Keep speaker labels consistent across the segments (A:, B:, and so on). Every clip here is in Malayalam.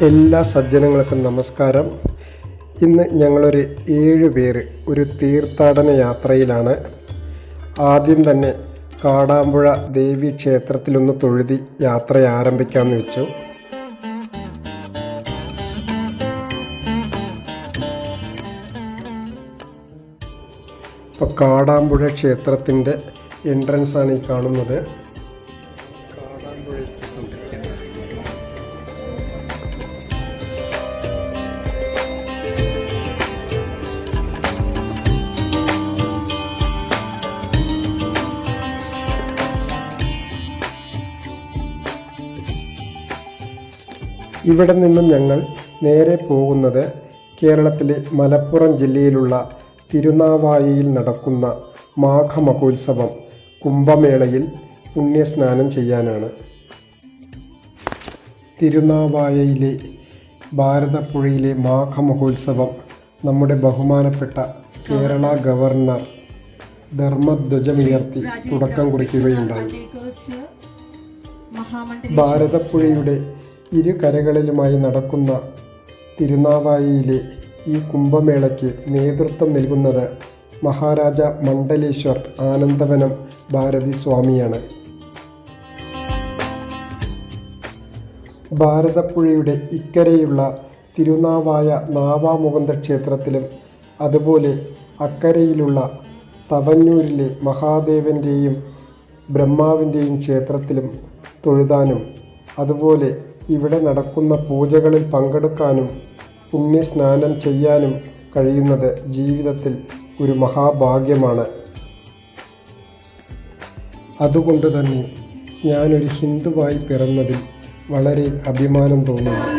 A: എല്ലാ സജ്ജനങ്ങൾക്കും നമസ്കാരം. ഇന്ന് ഞങ്ങളൊരു 7 പേര് ഒരു തീർത്ഥാടന യാത്രയിലാണ്. ആദ്യം തന്നെ കാടാമ്പുഴ ദേവി ക്ഷേത്രത്തിലൊന്ന് തൊഴുതി യാത്ര ആരംഭിക്കാമെന്ന് വെച്ചു. ഇപ്പോൾ കാടാമ്പുഴ ക്ഷേത്രത്തിൻ്റെ എൻട്രൻസാണ് ഈ കാണുന്നത്. ഇവിടെ നിന്നും ഞങ്ങൾ നേരെ പോകുന്നത് കേരളത്തിലെ മലപ്പുറം ജില്ലയിലുള്ള തിരുനാവായയിൽ നടക്കുന്ന മാഘമഹോത്സവം കുംഭമേളയിൽ പുണ്യസ്നാനം ചെയ്യാനാണ്. തിരുനാവായയിലെ ഭാരതപ്പുഴയിലെ മാഘമഹോത്സവം നമ്മുടെ ബഹുമാനപ്പെട്ട കേരള ഗവർണർ ധർമ്മധ്വജമുയർത്തി തുടക്കം കുറിക്കുകയുണ്ടായി. ഭാരതപ്പുഴയുടെ ഇരു കരകളിലുമായി നടക്കുന്ന തിരുനാവായയിലെ ഈ കുംഭമേളയ്ക്ക് നേതൃത്വം നൽകുന്നത് മഹാരാജ മണ്ഡലേശ്വർ ആനന്ദവനം ഭാരതി സ്വാമിയാണ്. ഭാരതപ്പുഴയുടെ ഇക്കരെയുള്ള തിരുനാവായ നാവാമുകുന്ദ ക്ഷേത്രത്തിലും അതുപോലെ അക്കരയിലുള്ള തവന്നൂരിലെ മഹാദേവൻ്റെയും ബ്രഹ്മാവിൻ്റെയും ക്ഷേത്രത്തിലും തൊഴുതാനും അതുപോലെ ഇവിടെ നടക്കുന്ന പൂജകളിൽ പങ്കെടുക്കാനും പുണ്യസ്നാനം ചെയ്യാനും കഴിയുന്നത് ജീവിതത്തിൽ ഒരു മഹാഭാഗ്യമാണ്. അതുകൊണ്ട് തന്നെ ഞാനൊരു ഹിന്ദുവായി പിറന്നതിൽ വളരെ അഭിമാനം തോന്നുന്നു.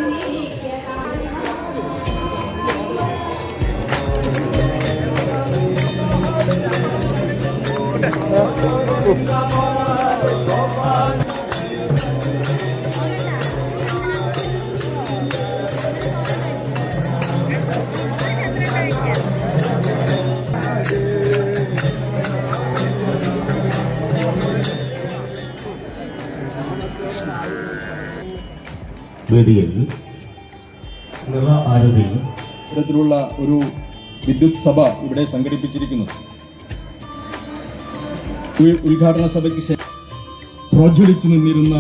B: വേദിയിൽ നിറ ആരതി
C: ഇത്തരത്തിലുള്ള ഒരു വിദ്യുത് സഭ ഇവിടെ സംഘടിപ്പിച്ചിരിക്കുന്നു. ഉദ്ഘാടന സഭയ്ക്ക് ശേഷം പ്രോജ്വലിച്ചു നിന്നിരുന്ന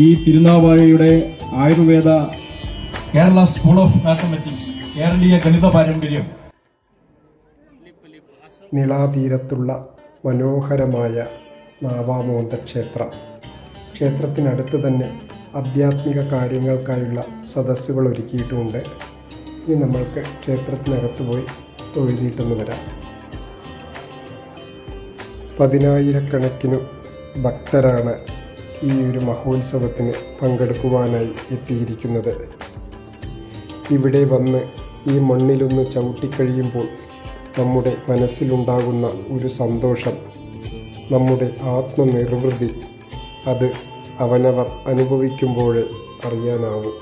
C: ഈ തിരുനാവായയുടെ Ayurveda Kerala school of mathematics കേരളീയ ഗണിത പാരമ്പര്യം
A: നിളാതീരത്തുള്ള മനോഹരമായ നാവാമുകുന്ദ ക്ഷേത്രത്തിനടുത്ത് തന്നെ ആധ്യാത്മിക കാര്യങ്ങൾക്കായുള്ള സദസ്സുകൾ ഒരുക്കിയിട്ടുമുണ്ട്. ഇനി നമ്മൾക്ക് ക്ഷേത്രത്തിനകത്ത് പോയി തൊഴുതിയിട്ടൊന്ന് വരാം. 10,000-കണക്കിന് ഭക്തരാണ് ഈ ഒരു മഹോത്സവത്തിന് പങ്കെടുക്കുവാനായി എത്തിയിരിക്കുന്നത്. ഇവിടെ വന്ന് ഈ മണ്ണിലൊന്ന് ചവിട്ടിക്കഴിയുമ്പോൾ നമ്മുടെ മനസ്സിലുണ്ടാകുന്ന ഒരു സന്തോഷം, നമ്മുടെ ആത്മനിർവൃതി, അത് അവനവർ അനുഭവിക്കുമ്പോഴേ അറിയാനാവും.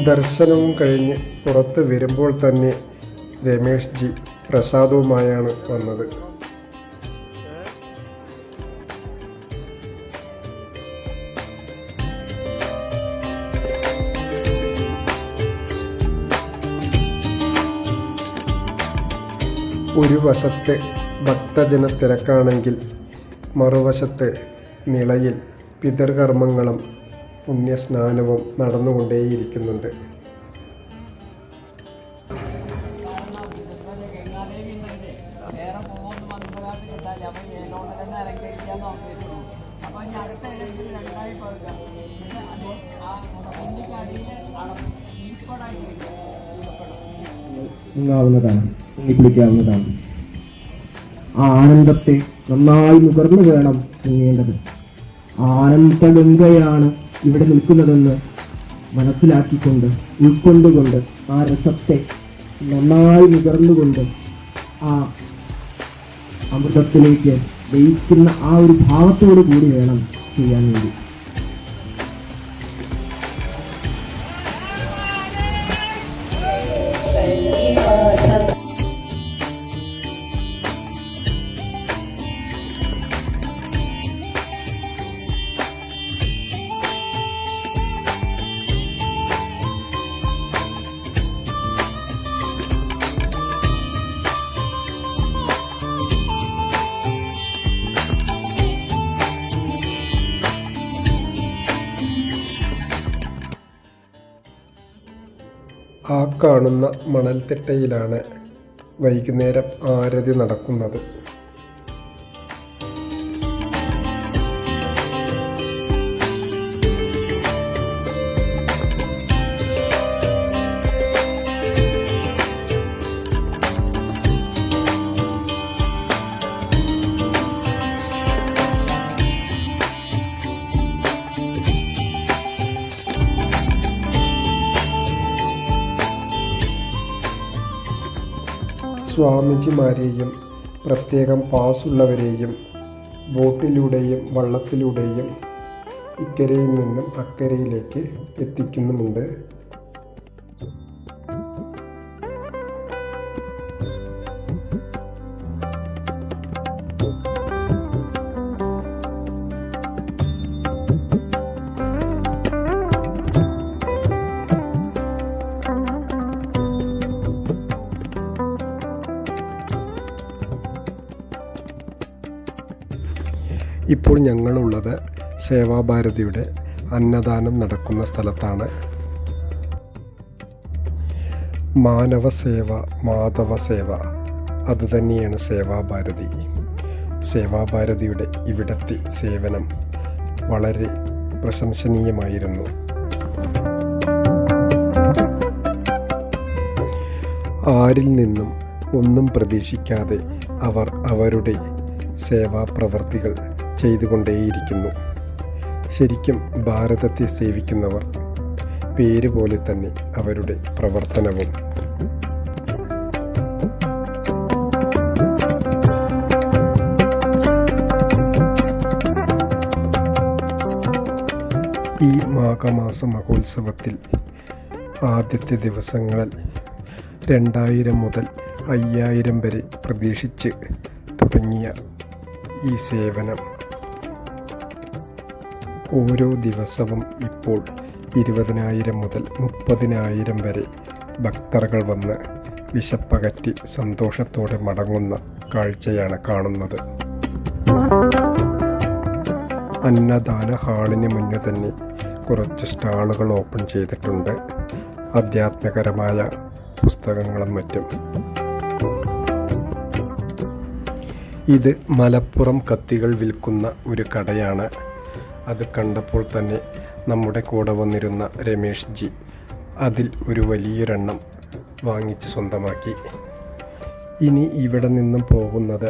A: ദർശനവും കഴിഞ്ഞ് പുറത്ത് വരുമ്പോൾ തന്നെ രമേഷ് ജി പ്രസാദവുമായാണ് വന്നത്. ഒരു വശത്ത് ഭക്തജന തിരക്കാണെങ്കിൽ മറുവശത്ത് നിളയിൽ പിതൃകർമ്മങ്ങളും പുണ്യസ്നാനവും നടന്നുകൊണ്ടേയിരിക്കുന്നുണ്ട്.
D: കുളിക്കാവുന്നതാണ്. ആ ആനന്ദത്തെ നന്നായി നുകർന്നു വേണം നീങ്ങേണ്ടത്. ആനന്ദഗംഗയാണ് ഇവിടെ നിൽക്കുന്നതെന്ന് മനസ്സിലാക്കിക്കൊണ്ട് ഉൾക്കൊണ്ടുകൊണ്ട് ആ രസത്തെ നന്നായി നുകർന്നുകൊണ്ട് ആ അമൃതത്തിലേക്ക് ലയിക്കുന്ന ആ ഒരു ഭാവത്തോടു കൂടി വേണം ചെയ്യാൻ വേണ്ടി.
E: श्रीनिवासम्
A: ആ കാണുന്ന മണൽത്തിട്ടയിലാണ് വൈകുന്നേരം ആരതി നടക്കുന്നത്. സ്വാമിജിമാരെയും പ്രത്യേകം പാസുള്ളവരെയും ബോട്ടിലൂടെയും വള്ളത്തിലൂടെയും ഇക്കരയിൽ നിന്നും അക്കരയിലേക്ക് എത്തിക്കുന്നുമുണ്ട്. ഇപ്പോൾ ഞങ്ങളുള്ളത് സേവാഭാരതിയുടെ അന്നദാനം നടക്കുന്ന സ്ഥലത്താണ്. മാനവസേവ മാധവസേവ അതുതന്നെയാണ് സേവാഭാരതി. സേവാഭാരതിയുടെ ഇവിടത്തെ സേവനം വളരെ പ്രശംസനീയമായിരുന്നു. ആരിൽ നിന്നും ഒന്നും പ്രതീക്ഷിക്കാതെ അവർ അവരുടെ സേവാപ്രവർത്തികൾ ചെയ്തുകൊണ്ടേയിരിക്കുന്നു. ശരിക്കും ഭാരതത്തെ സേവിക്കുന്നവർ, പേര് പോലെ തന്നെ അവരുടെ പ്രവർത്തനവും. ഈ മാഘമാസ മഹോത്സവത്തിൽ ആദ്യത്തെ ദിവസങ്ങളിൽ 2000 മുതൽ 5000 വരെ പ്രതീക്ഷിച്ച് തുടങ്ങിയ ഈ സേവനം ഓരോ ദിവസവും ഇപ്പോൾ 20,000 മുതൽ 30,000 വരെ ഭക്തர்கள் വന്ന് വിശപ്പകറ്റി സന്തോഷത്തോടെ മടങ്ങുന്ന കാഴ്ചയാണ് കാണുന്നത്. അന്നദാന ഹാളിന് മുന്നേ തന്നെ കുറച്ച് സ്റ്റാളുകൾ ഓപ്പൺ ചെയ്തിട്ടുണ്ട്. ആധ്യാത്മികരമായ പുസ്തകങ്ങളും മറ്റും. ഇത് മലപ്പുറം കത്തികൾ വിൽക്കുന്ന ഒരു കടയാണ്. അത് കണ്ടപ്പോൾ തന്നെ നമ്മുടെ കൂടെ വന്നിരുന്ന രമേഷ് ജി അതിൽ ഒരു വലിയൊരെണ്ണം വാങ്ങിച്ച് സ്വന്തമാക്കി. ഇനി ഇവിടെ നിന്നും പോകുന്നത്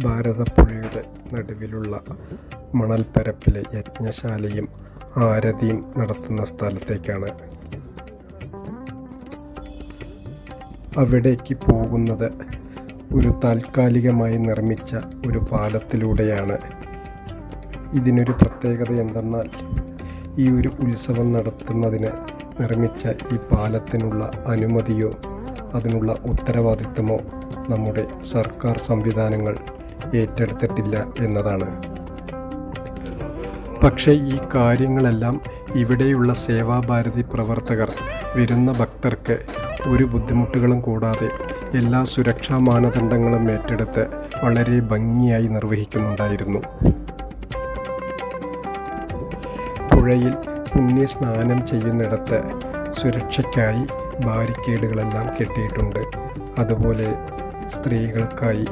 A: ഭാരതപ്പുഴയുടെ നടുവിലുള്ള മണൽപ്പരപ്പിലെ യജ്ഞശാലയും ആരതിയും നടത്തുന്ന സ്ഥലത്തേക്കാണ്. അവിടേക്ക് പോകുന്നത് ഒരു താൽക്കാലികമായി നിർമ്മിച്ച ഒരു പാലത്തിലൂടെയാണ്. ഇതിനൊരു പ്രത്യേകത എന്തെന്നാൽ ഈ ഒരു ഉത്സവം നടത്തുന്നതിന് നിർമ്മിച്ച ഈ പാലത്തിനുള്ള അനുമതിയോ അതിനുള്ള ഉത്തരവാദിത്തമോ നമ്മുടെ സർക്കാർ സംവിധാനങ്ങൾ ഏറ്റെടുത്തിട്ടില്ല എന്നതാണ്. പക്ഷേ ഈ കാര്യങ്ങളെല്ലാം ഇവിടെയുള്ള സേവാഭാരതി പ്രവർത്തകർ വരുന്ന ഭക്തർക്ക് ഒരു ബുദ്ധിമുട്ടുകളും കൂടാതെ എല്ലാ സുരക്ഷാ മാനദണ്ഡങ്ങളും ഏറ്റെടുത്ത് വളരെ ഭംഗിയായി നിർവഹിക്കുന്നുണ്ടായിരുന്നു. പുഴയിൽ പുണ്യസ്നാനം ചെയ്യുന്നിടത്ത് സുരക്ഷയ്ക്കായി ബാരിക്കേഡുകളെല്ലാം കെട്ടിയിട്ടുണ്ട്. അതുപോലെ സ്ത്രീകൾക്കായി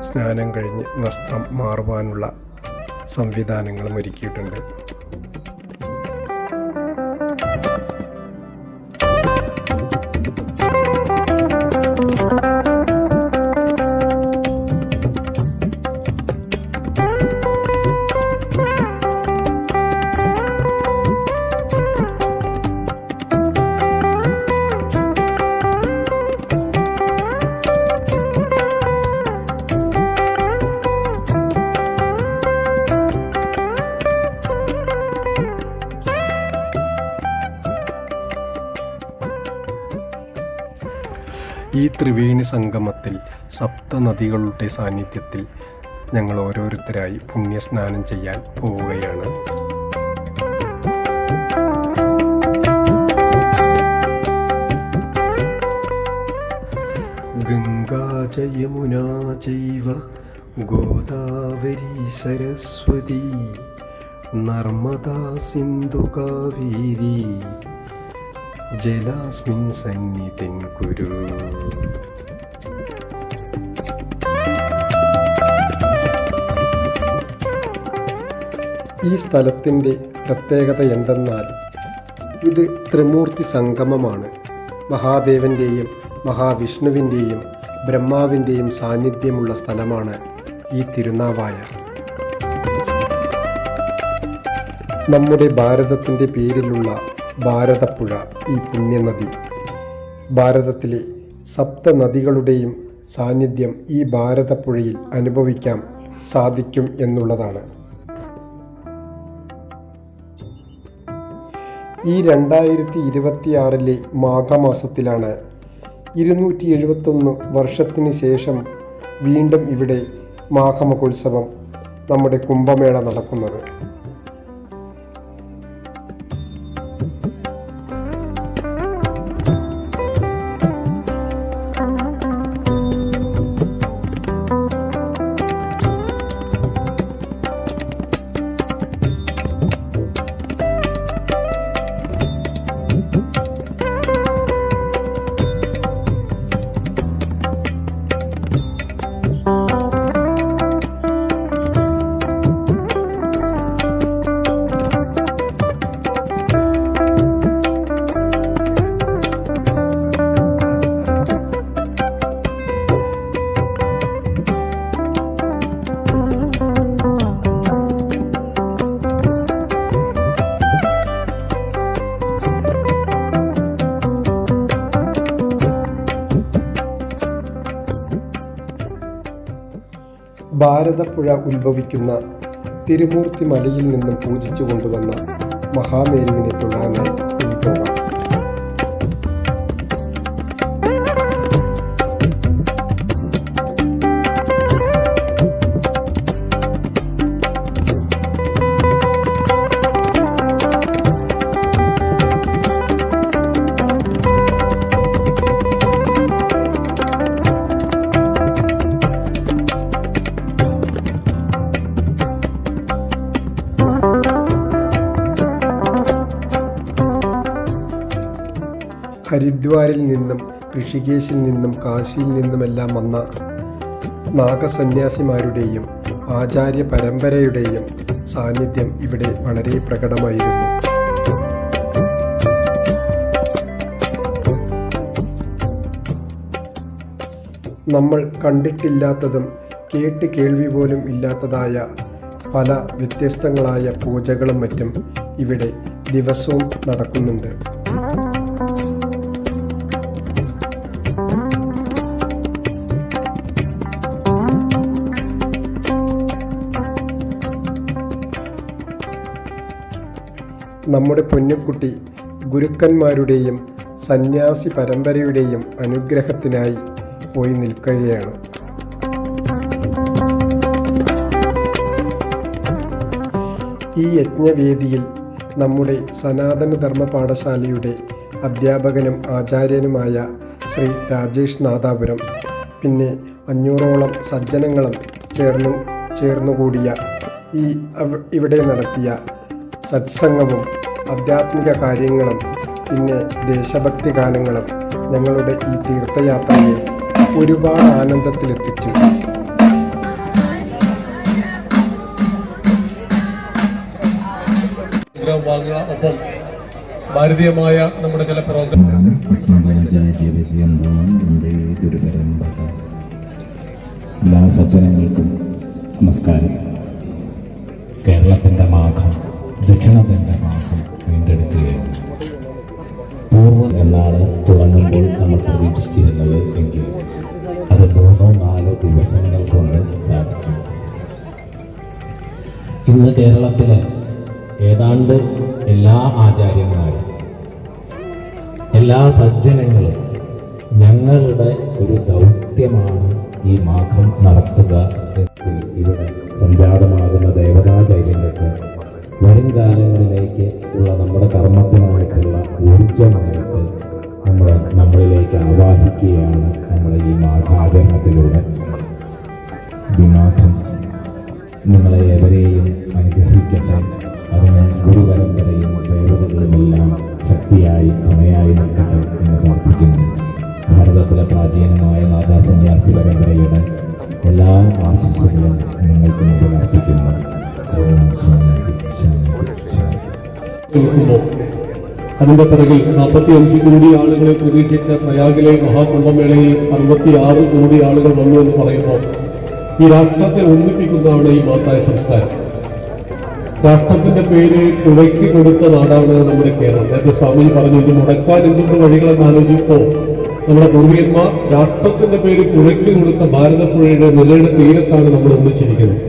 A: സ്നാനം കഴിഞ്ഞ് വസ്ത്രം മാറുവാനുള്ള സംവിധാനങ്ങളും ഒരുക്കിയിട്ടുണ്ട്. ഈ ത്രിവേണി സംഗമത്തിൽ സപ്തനദികളുടെ സാന്നിധ്യത്തിൽ ഞങ്ങൾ ഓരോരുത്തരായി പുണ്യസ്നാനം ചെയ്യാൻ പോവുകയാണ്. ഗംഗാ യമുനാ ചൈവ ഗോദാവരി സരസ്വതി നർമ്മദാ സിന്ധു കാവേരി ജലാസ്മിൻ സന്നിധിം കുരു. ഈ സ്ഥലത്തിൻ്റെ പ്രത്യേകത എന്തെന്നാൽ ഇത് ത്രിമൂർത്തി സംഗമമാണ്. മഹാദേവൻ്റെയും മഹാവിഷ്ണുവിൻ്റെയും ബ്രഹ്മാവിൻ്റെയും സാന്നിധ്യമുള്ള സ്ഥലമാണ് ഈ തിരുനാവായ. നമ്മുടെ ഭാരതത്തിൻ്റെ പേരിലുള്ള ഭാരതപ്പുഴ, ഈ പുണ്യനദി, ഭാരതത്തിലെ സപ്തനദികളുടെയും സാന്നിധ്യം ഈ ഭാരതപ്പുഴയിൽ അനുഭവിക്കാൻ സാധിക്കും എന്നുള്ളതാണ്. ഈ 2026 മാഘമാസത്തിലാണ് 271 വർഷത്തിന് ശേഷം വീണ്ടും ഇവിടെ മാഘമഹോത്സവം, നമ്മുടെ കുംഭമേള നടക്കുന്നത്. ഭാരതപ്പുഴ ഉത്ഭവിക്കുന്ന തിരുമൂർത്തി മലയിൽ നിന്നും പൂജിച്ചു കൊണ്ടുവന്ന മഹാമേരുവിനെ തൊഴാനായി പോകാം. ഹരിദ്വാരിൽ നിന്നും ഋഷികേശിൽ നിന്നും കാശിയിൽ നിന്നുമെല്ലാം വന്ന നാഗസന്യാസിമാരുടെയും ആചാര്യ പരമ്പരയുടെയും സാന്നിധ്യം ഇവിടെ വളരെ പ്രകടമായിരുന്നു. നമ്മൾ കണ്ടിട്ടില്ലാത്തതും കേട്ട് കേൾവി പോലും ഇല്ലാത്തതായ പല വ്യത്യസ്തങ്ങളായ പൂജകളും മറ്റും ഇവിടെ ദിവസവും നടക്കുന്നുണ്ട്. നമ്മുടെ പൊന്നുകുട്ടി ഗുരുക്കന്മാരുടെയും സന്യാസി പരമ്പരയുടെയും അനുഗ്രഹത്തിനായി പോയി നിൽക്കുകയാണ്. ഈ യജ്ഞവേദിയിൽ നമ്മുടെ സനാതനധർമ്മ പാഠശാലയുടെ അധ്യാപകനും ആചാര്യനുമായ ശ്രീ രാജേഷ് നാദാപുരം, പിന്നെ 500ഓളം സജ്ജനങ്ങളും ചേർന്നുകൂടിയ ഇവിടെ നടത്തിയ സത്സംഗവും ആധ്യാത്മിക കാര്യങ്ങളും പിന്നെ ദേശഭക്തി ഗാനങ്ങളും ഞങ്ങളുടെ ഈ തീർത്ഥയാത്രയെ ഒരുപാട് ആനന്ദത്തിലെത്തിച്ചു.
E: ഒപ്പം ഭാരതീയമായ നമ്മുടെ ചില പ്രോഗ്രാം
B: എല്ലാ സജ്ജനങ്ങൾക്കും നമസ്കാരം. കേരളത്തിൻ്റെ മാഘം, ദക്ഷിണത്തിൻ്റെ മാഘം വീണ്ടെടുക്കുകയാണ്. പൂർവ്വം എന്നാണ് തുടങ്ങുമ്പോൾ നമ്മൾ പ്രതീക്ഷിച്ചിരുന്നത് എങ്കിൽ അത് 3-4 ദിവസങ്ങൾ കൊണ്ട് സാധിക്കും. ഇന്ന് കേരളത്തിലെ ഏതാണ്ട് എല്ലാ ആചാര്യന്മാരും എല്ലാ സജ്ജനങ്ങളും ഞങ്ങളുടെ ഒരു ദൗത്യമാണ് ഈ മാഘം നടത്തുക. ഇവിടെ സംജാതമാകുന്ന ദേവതാ ചൈതന്യത്തെ വരും കാലങ്ങളിലേക്ക് ഉള്ള നമ്മുടെ കർമ്മത്തിനായിട്ടുള്ള ഊർജമായിട്ട് നമ്മളിലേക്ക് ആവാഹിക്കുകയാണ് നമ്മൾ ഈ മാഘാചരണത്തിലൂടെ. ഈ മാഘം നിങ്ങളെ എവരെയും അനുഗ്രഹിക്കട്ടെ. അതിന് ഗുരുപരമ്പരയും ദേവതകളുമെല്ലാം ശക്തിയായി തുണയായി നിൽക്കട്ടെ എന്ന് പ്രാർത്ഥിക്കുന്നു. ഭാരതത്തിലെ പ്രാചീനമായ നാഗാസന്യാസി പരമ്പരയുടെ എല്ലാ ആശംസകളും നിങ്ങൾക്ക് മുമ്പിൽ അർപ്പിക്കുന്നു. ഓം ശാന്തി ശാന്തി ശാന്തി.
E: അതിന്റെ പിറകിൽ 45 കോടി ആളുകളെ പ്രതീക്ഷിച്ച പ്രയാഗിലെ മഹാകുംഭമേളയിൽ 66 കോടി ആളുകൾ വന്നു എന്ന് പറയുമ്പോൾ ഈ രാഷ്ട്രത്തെ ഒന്നിപ്പിക്കുന്നതാണ് ഈ മഹത്തായ സംസ്കാരം. രാഷ്ട്രത്തിന്റെ പേര് കുവയ്ക്ക് കൊടുത്ത നാടാണ് നമ്മുടെ കേരളം. നേരത്തെ സ്വാമിജി പറഞ്ഞു, ഇത് മുടക്കാൻ എന്തെന്ന് വഴികളെന്ന് ആലോചിക്കുമ്പോൾ നമ്മുടെ പൂർവികന്മാർ രാഷ്ട്രത്തിന്റെ പേര് കുവയ്ക്ക് കൊടുത്ത ഭാരതപ്പുഴയുടെ നിലയുടെ തീരത്താണ് നമ്മൾ ഒന്നിച്ചിരിക്കുന്നത്.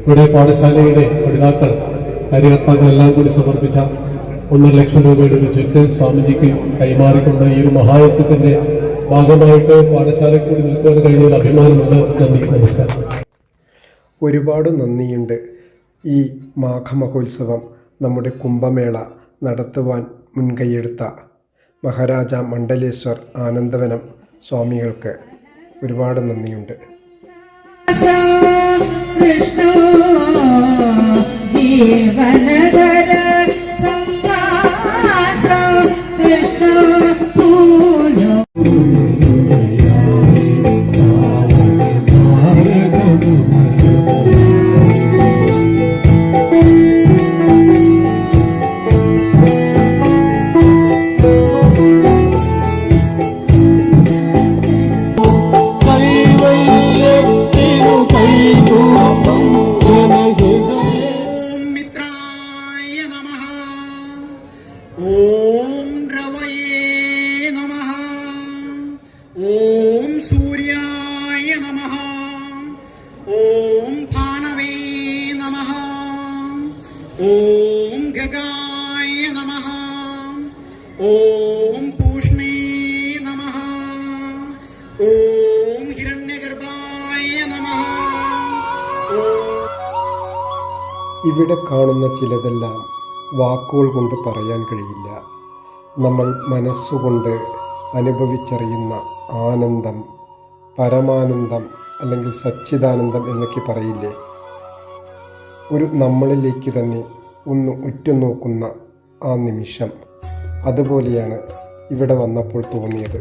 E: ഇവിടെ പാഠശാലയുടെ പഠിതാക്കൾ കാര്യകർത്താക്കളെല്ലാം കൂടി സമർപ്പിച്ച 1.5 ലക്ഷം രൂപയുടെ ഒരു ചെക്ക് സ്വാമിജിക്ക് കൈമാറിക്കൊണ്ട് ഈ ഒരു മഹായത്വത്തിന്റെ ഭാഗമായിട്ട് പാഠശാലയിൽ കൂടി നിൽക്കാൻ കഴിഞ്ഞതിൽ അഭിമാനമുണ്ട്. നന്ദി, നമസ്കാരം.
A: ഒരുപാട് നന്ദിയുണ്ട്. ഈ മാഘമഹോത്സവം നമ്മുടെ കുംഭമേള നടത്തുവാൻ മുൻകൈയെടുത്ത മഹാരാജ മണ്ഡലേശ്വർ ആനന്ദവനം സ്വാമികൾക്ക് ഒരുപാട് നന്ദിയുണ്ട്.
F: ഓം രവയേ നമഃ. ഓം സൂര്യായ നമഃ. ഓം ഭാനവേ നമഃ. ഓം ഗഗായ നമഃ. ഓം പൂഷ്ണേ നമഃ. ഓം ഹിരണ്യഗർഭായ നമഃ.
A: ഇവിടെ കാണുന്ന ചിലതെല്ലാം വാക്കുകൾ കൊണ്ട് പറയാൻ കഴിയില്ല. നമ്മൾ മനസ്സുകൊണ്ട് അനുഭവിച്ചറിയുന്ന ആനന്ദം, പരമാനന്ദം അല്ലെങ്കിൽ സച്ചിദാനന്ദം എന്നൊക്കെ പറയില്ലേ, ഒരു നമ്മളിലേക്ക് തന്നെ ഒന്ന് ഉറ്റുനോക്കുന്ന ആ നിമിഷം, അതുപോലെയാണ് ഇവിടെ വന്നപ്പോൾ തോന്നിയത്.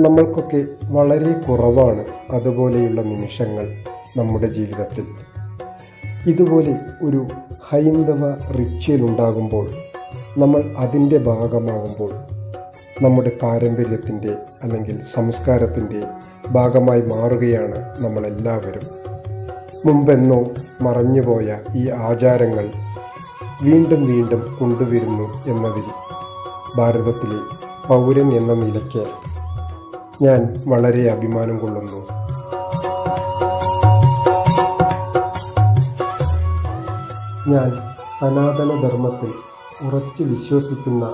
A: നമ്മൾക്കൊക്കെ വളരെ കുറവാണ് അതുപോലെയുള്ള നിമിഷങ്ങൾ നമ്മുടെ ജീവിതത്തിൽ. ഇതുപോലെ ഒരു ഹൈന്ദവ റിച്വൽ ഉണ്ടാകുമ്പോൾ, നമ്മൾ അതിൻ്റെ ഭാഗമാകുമ്പോൾ, നമ്മുടെ പാരമ്പര്യത്തിൻ്റെ അല്ലെങ്കിൽ സംസ്കാരത്തിൻ്റെ ഭാഗമായി മാറുകയാണ് നമ്മളെല്ലാവരും. മുമ്പെന്നോ മറഞ്ഞുപോയ ഈ ആചാരങ്ങൾ വീണ്ടും വീണ്ടും കൊണ്ടുവരുന്നു എന്നതിൽ ഭാരതത്തിലെ പൗരൻ എന്ന നിലയ്ക്ക് ഞാൻ വളരെ അഭിമാനം കൊള്ളുന്നു. ഞാൻ സനാതനധർമ്മത്തിൽ ഉറച്ചു വിശ്വസിക്കുന്ന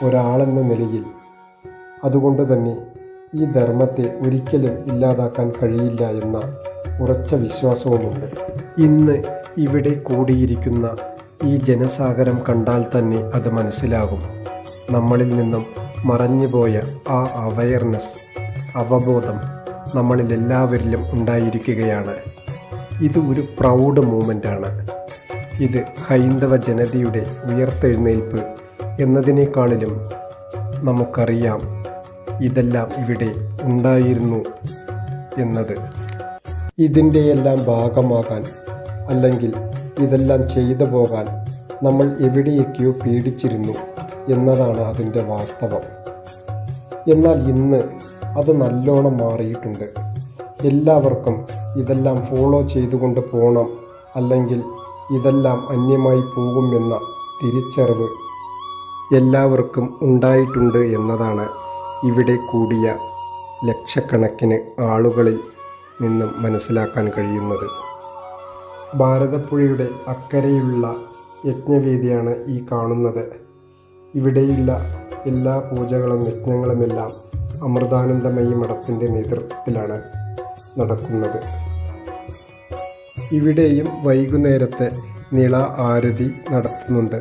A: ഒരാളെന്ന നിലയിൽ അതുകൊണ്ട് തന്നെ ഈ ധർമ്മത്തെ ഒരിക്കലും ഇല്ലാതാക്കാൻ കഴിയില്ല എന്ന ഉറച്ച വിശ്വാസവുമുണ്ട്. ഇന്ന് ഇവിടെ കൂടിയിരിക്കുന്ന ഈ ജനസാഗരം കണ്ടാൽ തന്നെ അത് മനസ്സിലാകും. നമ്മളിൽ നിന്നും മറഞ്ഞുപോയ ആ അവയർനെസ്, അവബോധം നമ്മളിലെല്ലാവരിലും ഉണ്ടായിരിക്കുകയാണ്. ഇത് ഒരു പ്രൗഡ് മൂമെൻ്റാണ്. ഇത് ഹൈന്ദവ ജനതയുടെ ഉയർത്തെഴുന്നേൽപ്പ് എന്നതിനേക്കാളിലും നമുക്കറിയാം ഇതെല്ലാം ഇവിടെ ഉണ്ടായിരുന്നു എന്നത്. ഇതിൻ്റെയെല്ലാം ഭാഗമാകാൻ അല്ലെങ്കിൽ ഇതെല്ലാം ചെയ്തു പോകാൻ നമ്മൾ എവിടെയൊക്കെയോ പേടിച്ചിരുന്നു എന്നതാണ് അതിൻ്റെ വാസ്തവം. എന്നാൽ ഇന്ന് അത് നല്ലോണം മാറിയിട്ടുണ്ട്. എല്ലാവർക്കും ഇതെല്ലാം ഫോളോ ചെയ്തുകൊണ്ട് പോകണം, അല്ലെങ്കിൽ ഇതെല്ലാം അന്യമായി പോകുമെന്ന തിരിച്ചറിവ് എല്ലാവർക്കും ഉണ്ടായിട്ടുണ്ട് എന്നതാണ് ഇവിടെ കൂടിയ ലക്ഷക്കണക്കിന് ആളുകളിൽ നിന്നും മനസ്സിലാക്കാൻ കഴിയുന്നത്. ഭാരതപ്പുഴയുടെ അക്കരെയുള്ള യജ്ഞവേദിയാണ് ഈ കാണുന്നത്. ഇവിടെയുള്ള എല്ലാ പൂജകളും യജ്ഞങ്ങളുമെല്ലാം അമൃതാനന്ദമയി മഠത്തിൻ്റെ നേതൃത്വത്തിലാണ് നടക്കുന്നത്. ഇവിടെയും വൈകുന്നേരത്തെ നിള ആരതി നടത്തുന്നുണ്ട്.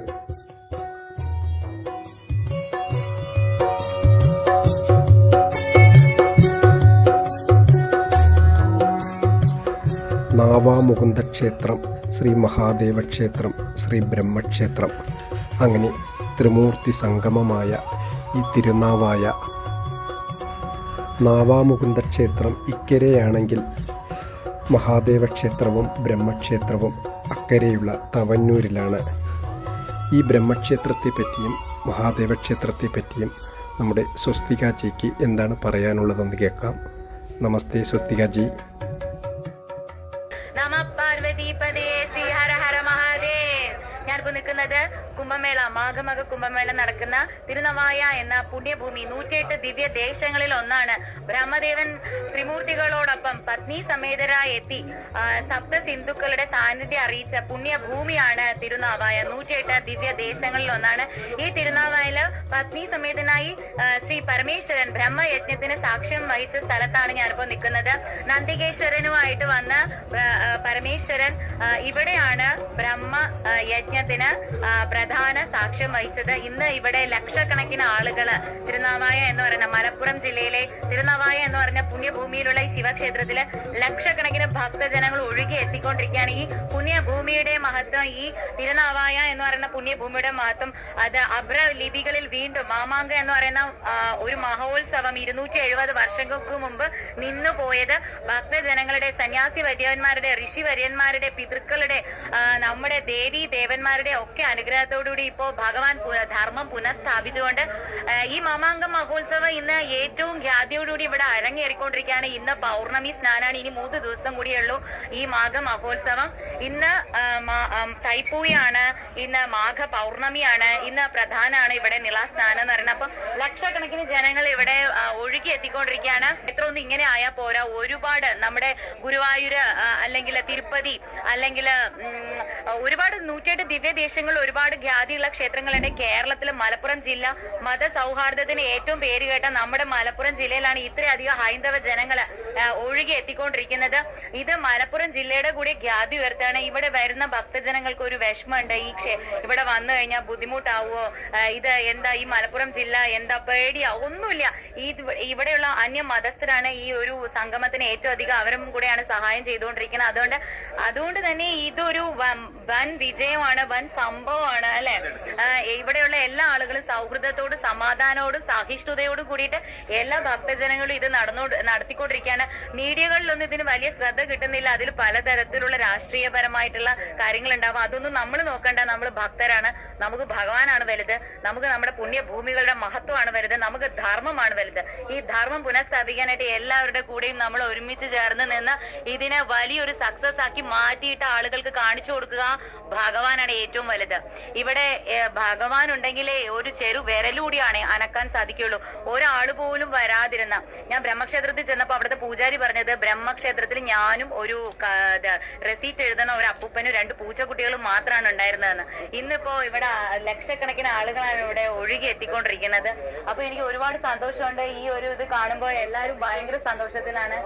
A: നാവാമുകുന്ദ ക്ഷേത്രം, ശ്രീ മഹാദേവ ക്ഷേത്രം, ശ്രീ ബ്രഹ്മക്ഷേത്രം, അങ്ങനെ ത്രിമൂർത്തി സംഗമമായ ഈ തിരുനാവായ നാവാമുകുന്ദ ക്ഷേത്രം ഇക്കരെയാണെങ്കിൽ മഹാദേവ ക്ഷേത്രവും ബ്രഹ്മക്ഷേത്രവും അക്കരെയുള്ള തവന്നൂരിലാണ്. ഈ ബ്രഹ്മക്ഷേത്രത്തെ പറ്റിയും മഹാദേവ ക്ഷേത്രത്തെ പറ്റിയും നമ്മുടെ സ്വസ്തികാജിക്ക് എന്താണ് പറയാനുള്ളതെന്ന് കേൾക്കാം. നമസ്തേ സ്വസ്തികാജി.
G: ഞാനിപ്പോൾ നിൽക്കുന്നത് കുംഭമേള, മാഘമക കുംഭമേള നടക്കുന്ന തിരുനവായ എന്ന പുണ്യഭൂമി. 108 ദിവ്യ ദേശങ്ങളിൽ ഒന്നാണ്. ബ്രഹ്മദേവൻ ത്രിമൂർത്തികളോടൊപ്പം പത്നി സമേതരായി എത്തി സപ്ത സിന്ധുക്കളുടെ സാന്നിധ്യം അറിയിച്ച പുണ്യഭൂമിയാണ് തിരുനാവായ. 108 ദിവ്യ ദേശങ്ങളിൽ ഒന്നാണ്. ഈ തിരുനാവായയില് പത്നി സമേതനായി ശ്രീ പരമേശ്വരൻ ബ്രഹ്മയജ്ഞത്തിന് സാക്ഷ്യം വഹിച്ച സ്ഥലത്താണ് ഞാനിപ്പോൾ നിൽക്കുന്നത്. നന്ദികേശ്വരനുമായിട്ട് വന്ന പരമേശ്വരൻ ഇവിടെയാണ് ബ്രഹ്മ യജ്ഞത്തിന് പ്രധാന സാക്ഷ്യം വഹിച്ചത്. ഇന്ന് ഇവിടെ ലക്ഷക്കണക്കിന് ആളുകള് തിരുനാവായ എന്ന് പറയുന്ന മലപ്പുറം ജില്ലയിലെ തിരുനാവായ എന്ന് പറഞ്ഞ പുണ്യഭൂമിയിലുള്ള ഈ ശിവക്ഷേത്രത്തില് ലക്ഷക്കണക്കിന് ഭക്തജനങ്ങൾ ഒഴുകി എത്തിക്കൊണ്ടിരിക്കുകയാണ്. ഈ പുണ്യഭൂമിയുടെ മഹത്വം, ഈ തിരുനാവായ എന്ന് പറയുന്ന പുണ്യഭൂമിയുടെ മഹത്വം, അത് അബ്ര ലിപികളിൽ വീണ്ടും മാമാങ്ക എന്ന് പറയുന്ന ഒരു മഹോത്സവം 270 വർഷങ്ങൾക്ക് മുമ്പ് നിന്നുപോയത് ഭക്തജനങ്ങളുടെ, സന്യാസി വര്യന്മാരുടെ, ഋഷി വര്യന്മാരുടെ, പിതൃക്കളുടെ, നമ്മുടെ ദേവി ദേവന്മാരുടെ ഒക്കെ അനുഗ്രഹത്തോടുകൂടി ഇപ്പോ ഭഗവാൻ ധർമ്മം പുനഃസ്ഥാപിച്ചുകൊണ്ട് ഈ മാമാങ്ക മഹോത്സവം ഇന്ന് ഏറ്റവും ഖ്യാതിയോടുകൂടി ഇവിടെ അരങ്ങേറിക്കൊണ്ടിരിക്കുകയാണ്. ഇന്ന് പൗർണമി സ്നാനാണ്. ഇനി 3 ദിവസം കൂടിയുള്ളൂ ഈ മാഘ മഹോത്സവം. ഇന്ന് തൈപ്പൂയാണ്, ഇന്ന് മാഘ പൗർണമിയാണ്, ഇന്ന് പ്രധാനമാണ് ഇവിടെ നിളാസ്നാനം എന്ന് പറയുന്നത്. അപ്പൊ ലക്ഷക്കണക്കിന് ജനങ്ങൾ ഇവിടെ ഒഴുകി എത്തിക്കൊണ്ടിരിക്കുകയാണ്. എത്ര ഒന്നും ഇങ്ങനെ ആയാൽ പോരാ, ഒരുപാട് നമ്മുടെ ഗുരുവായൂര് അല്ലെങ്കിൽ തിരുപ്പതി അല്ലെങ്കിൽ ഒരുപാട് 108 ദിവ്യദേശങ്ങൾ, ഒരുപാട് ഖ്യാതിയുള്ള ക്ഷേത്രങ്ങളുണ്ട് കേരളത്തിൽ. മലപ്പുറം ജില്ല മതസൗഹാർദ്ദത്തിന് ഏറ്റവും പേര് കേട്ട നമ്മുടെ മലപ്പുറം ജില്ലയിലാണ് ഇത്രയധികം ഹൈന്ദവ ജനങ്ങൾ ഒഴുകി എത്തിക്കൊണ്ടിരിക്കുന്നത്. ഇത് മലപ്പുറം ജില്ലയുടെ കൂടി ഖ്യാതി ഉയർത്താണ്. ഇവിടെ വരുന്ന ഭക്തജനങ്ങൾക്ക് ഒരു വിഷമമുണ്ട്, ഇവിടെ വന്നു കഴിഞ്ഞാൽ ബുദ്ധിമുട്ടാവുമോ, ഇത് എന്താ ഈ മലപ്പുറം ജില്ല എന്താ പേടിയാ, ഒന്നുമില്ല. ഇവിടെയുള്ള അന്യ മതസ്ഥരാണ് ഈ ഒരു സംഗമത്തിന് ഏറ്റവും അധികം അവരും കൂടെയാണ് സഹായം ചെയ്തുകൊണ്ടിരിക്കുന്നത്. അതുകൊണ്ട് തന്നെ ഇതൊരു വൻ വിജയമാണ്, വൻ സംഭവമാണ് അല്ലെ. ഇവിടെയുള്ള എല്ലാ ആളുകളും സൗഹൃദത്തോടും സമാധാനത്തോടും സഹിഷ്ണുതയോടും കൂടിയിട്ട് എല്ലാ ഭക്തജനങ്ങളും ഇത് നടത്തിക്കൊണ്ടിരിക്കുകയാണ്. മീഡിയകളിലൊന്നും ഇതിന് വലിയ ശ്രദ്ധ കിട്ടുന്നില്ല. അതിൽ പലതരത്തിലുള്ള രാഷ്ട്രീയപരമായിട്ടുള്ള കാര്യങ്ങൾ ഉണ്ടാവും. അതൊന്നും നമ്മൾ നോക്കണ്ട. നമ്മൾ ഭക്തരാണ്, നമുക്ക് ഭഗവാനാണ് വലുത്, നമുക്ക് നമ്മുടെ പുണ്യഭൂമികളുടെ മഹത്വമാണ് വലുത്, നമുക്ക് ധർമ്മമാണ് വലുത്. ഈ ധർമ്മം പുനഃസ്ഥാപിക്കാനായിട്ട് എല്ലാവരുടെ കൂടെയും നമ്മൾ ഒരുമിച്ച് ചേർന്ന് നിന്ന് ഇതിനെ വലിയൊരു സക്സസ് ആക്കി മാറ്റിയിട്ട് ആളുകൾക്ക് കാണിച്ചു കൊടുക്കുക. ഭഗവാനാണ് ഏറ്റവും വലുത്. ഇവിടെ ഭഗവാൻ ഉണ്ടെങ്കിലേ ഒരു ചെറു വിരലൂടിയാണ് അനക്കാൻ സാധിക്കുള്ളൂ. ഒരാൾ പോലും വരാതിരുന്ന, ഞാൻ ബ്രഹ്മക്ഷേത്രത്തിൽ ചെന്നപ്പോൾ അവിടുത്തെ പൂജാരി പറഞ്ഞത്, ബ്രഹ്മക്ഷേത്രത്തിൽ ഞാനും ഒരു റെസീറ്റ് എഴുതുന്ന ഒരു അപ്പൂപ്പനും 2 പൂച്ചക്കുട്ടികളും മാത്രമാണ് ഉണ്ടായിരുന്നതെന്ന്. ഇന്നിപ്പോ ഇവിടെ ലക്ഷക്കണക്കിന് ആളുകളാണ് ഇവിടെ ഒഴുകി എത്തിക്കൊണ്ടിരിക്കുന്നത്. അപ്പൊ എനിക്ക് ഒരുപാട് സന്തോഷമുണ്ട്. ഈ ഒരു ഇത് കാണുമ്പോൾ എല്ലാവരും ഭയങ്കര സന്തോഷത്തിലാണ്.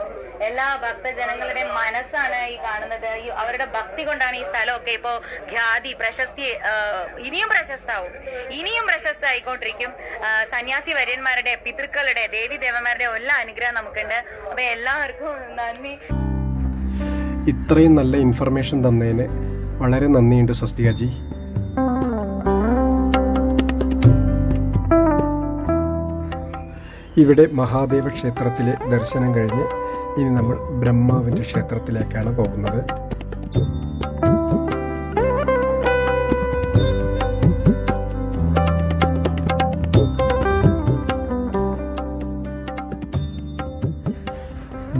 G: എല്ലാ ഭക്തജനങ്ങളുടെയും മനസ്സാണ് ഈ കാണുന്നത്. അവരുടെ ഭക്തി കൊണ്ടാണ് ഈ സ്ഥലമൊക്കെ ഇപ്പോ ഖ്യാതി, പ്രശസ്തി, ഇനിയും പ്രശസ്താവും, ഇനിയും പ്രശസ്തമായിക്കൊണ്ടിരിക്കും. സന്യാസി വര്യന്മാരുടെ, പിതൃക്കളുടെ, ദേവി ദേവന്മാരുടെ എല്ലാ അനുഗ്രഹം നമുക്കുണ്ട്. അപ്പൊ എല്ലാവർക്കും നന്ദി.
A: ഇത്രയും നല്ല ഇൻഫർമേഷൻ തന്നതിന് വളരെ നന്ദിയുണ്ട് സ്വസ്തികാജി. ഇവിടെ മഹാദേവ ക്ഷേത്രത്തിലെ ദർശനം കഴിഞ്ഞ് ഇനി നമ്മൾ ബ്രഹ്മാവിൻ്റെ ക്ഷേത്രത്തിലേക്കാണ് പോകുന്നത്.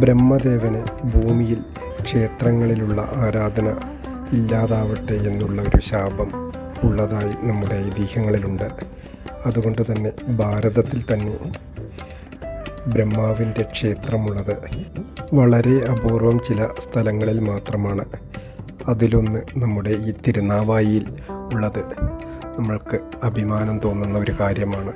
A: ബ്രഹ്മദേവന് ഭൂമിയിൽ ക്ഷേത്രങ്ങളിലുള്ള ആരാധന ഇല്ലാതാവട്ടെ എന്നുള്ള ഒരു ശാപം ഉള്ളതായി നമ്മുടെ ഐതിഹ്യങ്ങളിലുണ്ട്. അതുകൊണ്ട് തന്നെ ഭാരതത്തിൽ തന്നെ ബ്രഹ്മാവിൻ്റെ ക്ഷേത്രമുള്ളത് വളരെ അപൂർവം ചില സ്ഥലങ്ങളിൽ മാത്രമാണ്. അതിലൊന്ന് നമ്മുടെ ഈ തിരുനാവായിയിൽ ഉള്ളത് നമ്മൾക്ക് അഭിമാനം തോന്നുന്ന ഒരു കാര്യമാണ്.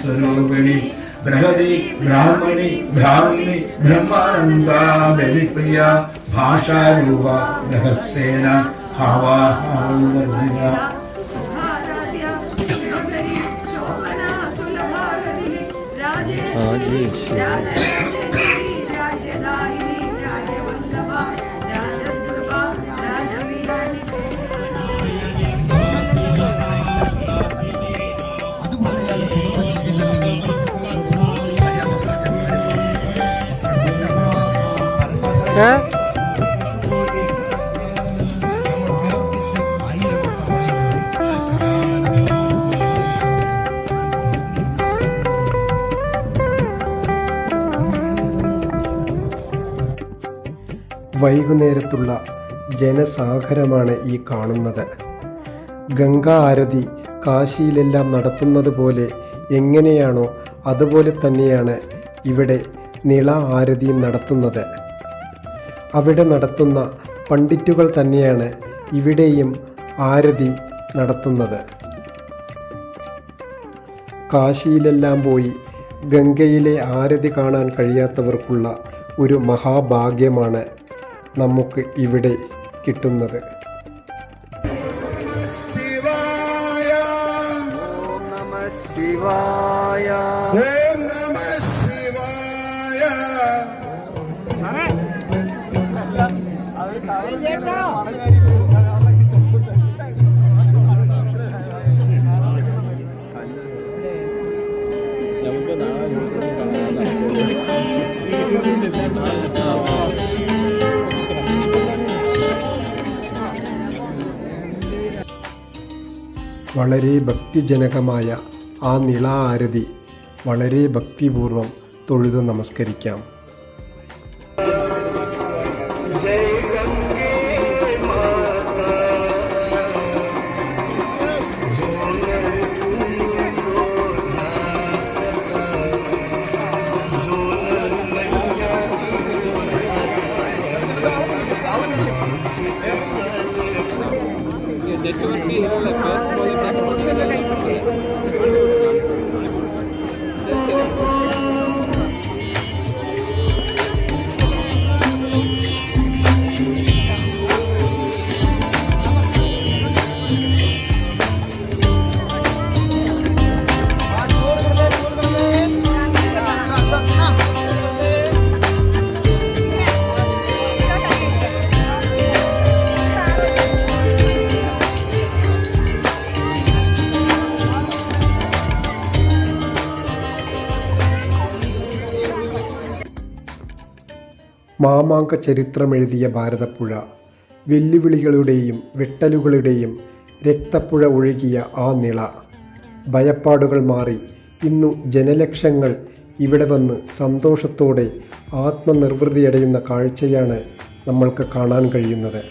H: സ്വരൂപിണി ബൃഹതി ബ്രാഹ്മണി ബ്രാഹ്മണി ബ്രഹ്മാനന്ദ ബലിപ്രിയ ഭാഷാരൂപ ബൃഹസ്സേന ഭാവാഹാവർദ്ധന
A: വൈകുന്നേരത്തുള്ള ജനസാഗരമാണ് ഈ കാണുന്നത്. ഗംഗാ ആരതി കാശിയിലെല്ലാം നടത്തുന്നത് പോലെ എങ്ങനെയാണോ അതുപോലെ തന്നെയാണ് ഇവിടെ നിള ആരതിയും നടത്തുന്നത്. അവിടെ നടത്തുന്ന പണ്ഡിറ്റുകൾ തന്നെയാണ് ഇവിടെയും ആരതി നടത്തുന്നത്. കാശിയിലെല്ലാം പോയി ഗംഗയിലെ ആരതി കാണാൻ കഴിയാത്തവർക്കുള്ള ഒരു മഹാഭാഗ്യമാണ് നമുക്ക് ഇവിടെ കിട്ടുന്നത്.
F: ശിവായ ഓം നമഃ ശിവായ ഓം നമഃ ശിവായ.
A: വളരെ ഭക്തിജനകമായ ആ നിള ആരതി വളരെ ഭക്തിപൂർവം തൊഴുതു നമസ്കരിക്കാം. മാമാങ്ക ചരിത്രമെഴുതിയ ഭാരതപ്പുഴ, വെല്ലുവിളികളുടെയും വെട്ടലുകളുടെയും രക്തപ്പുഴ ഒഴുകിയ ആ നിള, ഭയപ്പാടുകൾ മാറി ഇന്നു ജനലക്ഷങ്ങൾ ഇവിടെ വന്ന് സന്തോഷത്തോടെ ആത്മനിർവൃതിയടയുന്ന കാഴ്ചയാണ് നമ്മൾക്ക് കാണാൻ കഴിയുന്നത്.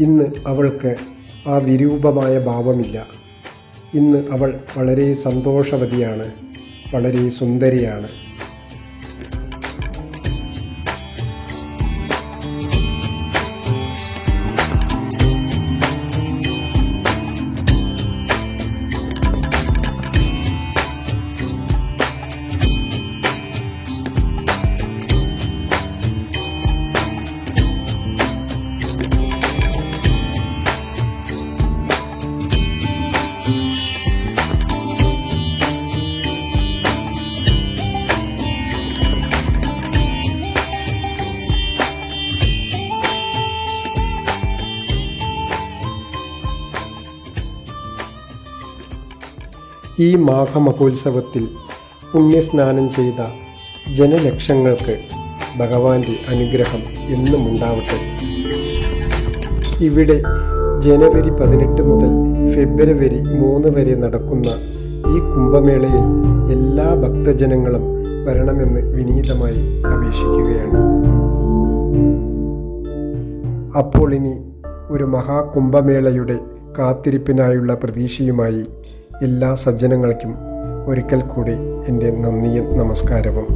A: ഇന്ന് അവൾക്ക് ആ വിരൂപമായ ഭാവമില്ല. ഇന്ന് അവൾ വളരെ സന്തോഷവതിയാണ്, വളരെ സുന്ദരിയാണ്. ഈ മാഘമഹോത്സവത്തിൽ പുണ്യസ്നാനം ചെയ്ത ജനലക്ഷങ്ങൾക്ക് ഭഗവാന്റെ അനുഗ്രഹം എന്നും ഉണ്ടാവട്ടെ. ഇവിടെ ജനുവരി 18 മുതൽ ഫെബ്രുവരി 3 വരെ നടക്കുന്ന ഈ കുംഭമേളയിൽ എല്ലാ ഭക്തജനങ്ങളും വരണമെന്ന് വിനീതമായി അപേക്ഷിക്കുകയാണ്. അപ്പോൾ ഇനി ഒരു മഹാകുംഭമേളയുടെ കാത്തിരിപ്പിനായുള്ള പ്രതീക്ഷയുമായി എല്ലാ സജ്ജനങ്ങൾക്കും ഒരിക്കൽ കൂടി എൻ്റെ നന്ദിയും നമസ്കാരവും.